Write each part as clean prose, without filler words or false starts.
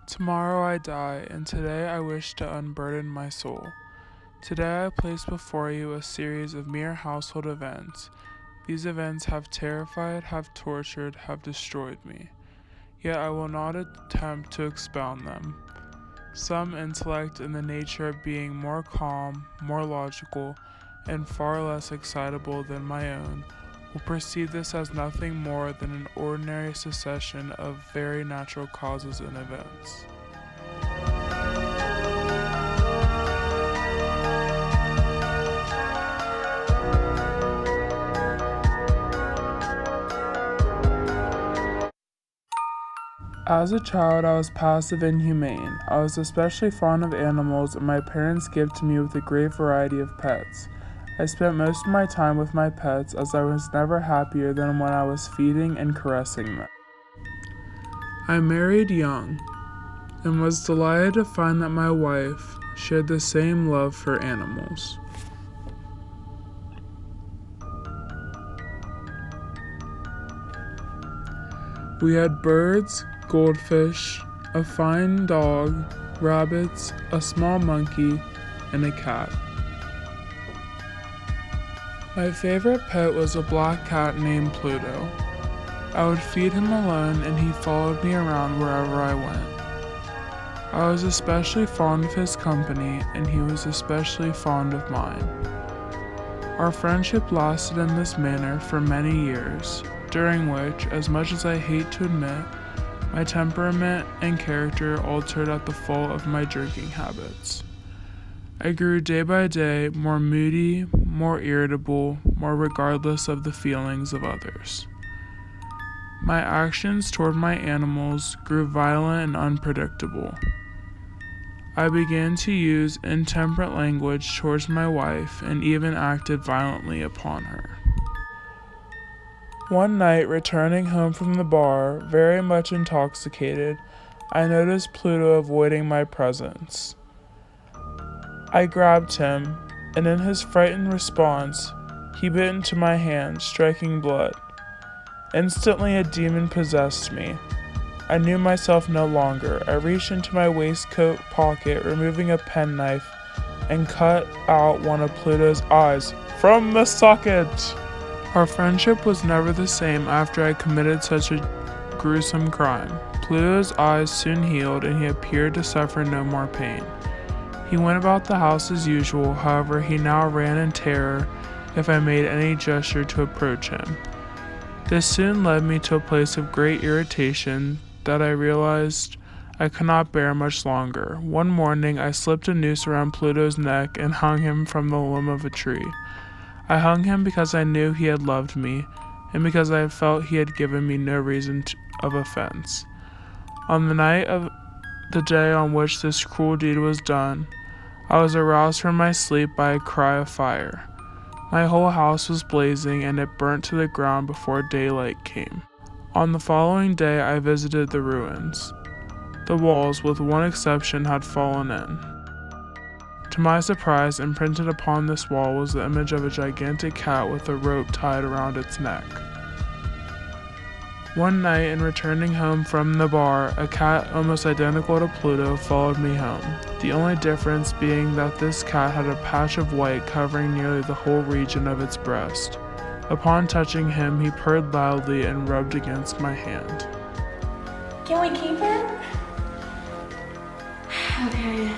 Tomorrow I die, and today I wish to unburden my soul. Today I place before you a series of mere household events. These events have terrified, have tortured, have destroyed me. Yet I will not attempt to expound them. Some intellect in the nature of being more calm, more logical, and far less excitable than my own will perceive this as nothing more than an ordinary succession of very natural causes and events. As a child, I was passive and humane. I was especially fond of animals, and my parents gifted me with a great variety of pets. I spent most of my time with my pets, as I was never happier than when I was feeding and caressing them. I married young, and was delighted to find that my wife shared the same love for animals. We had birds, goldfish, a fine dog, rabbits, a small monkey, and a cat. My favorite pet was a black cat named Pluto. I would feed him alone, and he followed me around wherever I went. I was especially fond of his company, and he was especially fond of mine. Our friendship lasted in this manner for many years, during which, as much as I hate to admit, my temperament and character altered at the fault of my drinking habits. I grew day by day more moody, more irritable, more regardless of the feelings of others. My actions toward my animals grew violent and unpredictable. I began to use intemperate language towards my wife and even acted violently upon her. One night, returning home from the bar, very much intoxicated, I noticed Pluto avoiding my presence. I grabbed him, and in his frightened response, he bit into my hand, striking blood. Instantly a demon possessed me. I knew myself no longer. I reached into my waistcoat pocket, removing a penknife, and cut out one of Pluto's eyes from the socket. Our friendship was never the same after I committed such a gruesome crime. Pluto's eyes soon healed, and he appeared to suffer no more pain. He went about the house as usual, however, he now ran in terror if I made any gesture to approach him. This soon led me to a place of great irritation that I realized I could not bear much longer. One morning, I slipped a noose around Pluto's neck and hung him from the limb of a tree. I hung him because I knew he had loved me, and because I felt he had given me no reason of offense. On the night of the day on which this cruel deed was done, I was aroused from my sleep by a cry of fire. My whole house was blazing, and it burnt to the ground before daylight came. On the following day, I visited the ruins. The walls, with one exception, had fallen in. To my surprise, imprinted upon this wall was the image of a gigantic cat with a rope tied around its neck. One night, in returning home from the bar, a cat almost identical to Pluto followed me home, the only difference being that this cat had a patch of white covering nearly the whole region of its breast. Upon touching him, he purred loudly and rubbed against my hand. Can we keep her? Okay.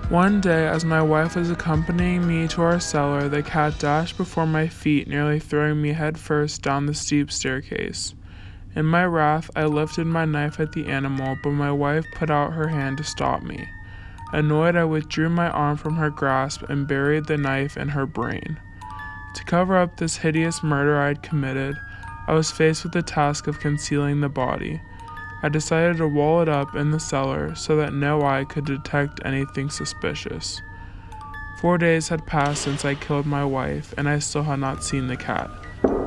One day, as my wife was accompanying me to our cellar, the cat dashed before my feet, nearly throwing me headfirst down the steep staircase. In my wrath, I lifted my knife at the animal, but my wife put out her hand to stop me. Annoyed, I withdrew my arm from her grasp and buried the knife in her brain. To cover up this hideous murder I had committed, I was faced with the task of concealing the body. I decided to wall it up in the cellar so that no eye could detect anything suspicious. 4 days had passed since I killed my wife, and I still had not seen the cat.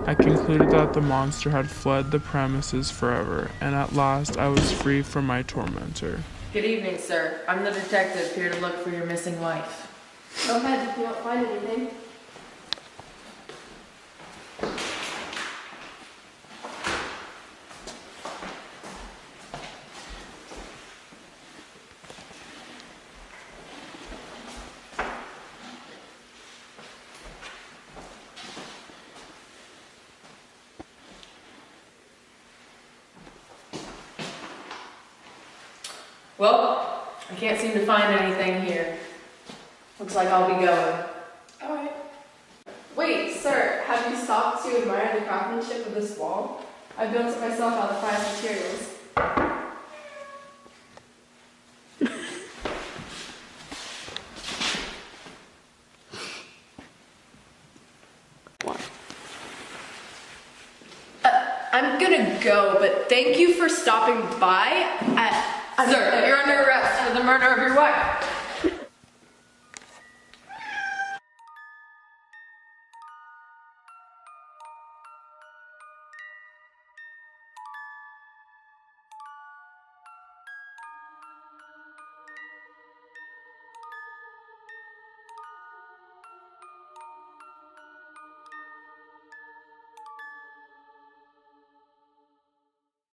I concluded that the monster had fled the premises forever, and at last I was free from my tormentor. Good evening, sir. I'm the detective here to look for your missing wife. Go ahead if you don't find anything. Well, I can't seem to find anything here. Looks like I'll be going. Alright. Wait, sir, have you stopped to admire the craftsmanship of this wall? I built it myself out of finest materials. I'm gonna go, but thank you for stopping by. Sir, you're under arrest for the murder of your wife.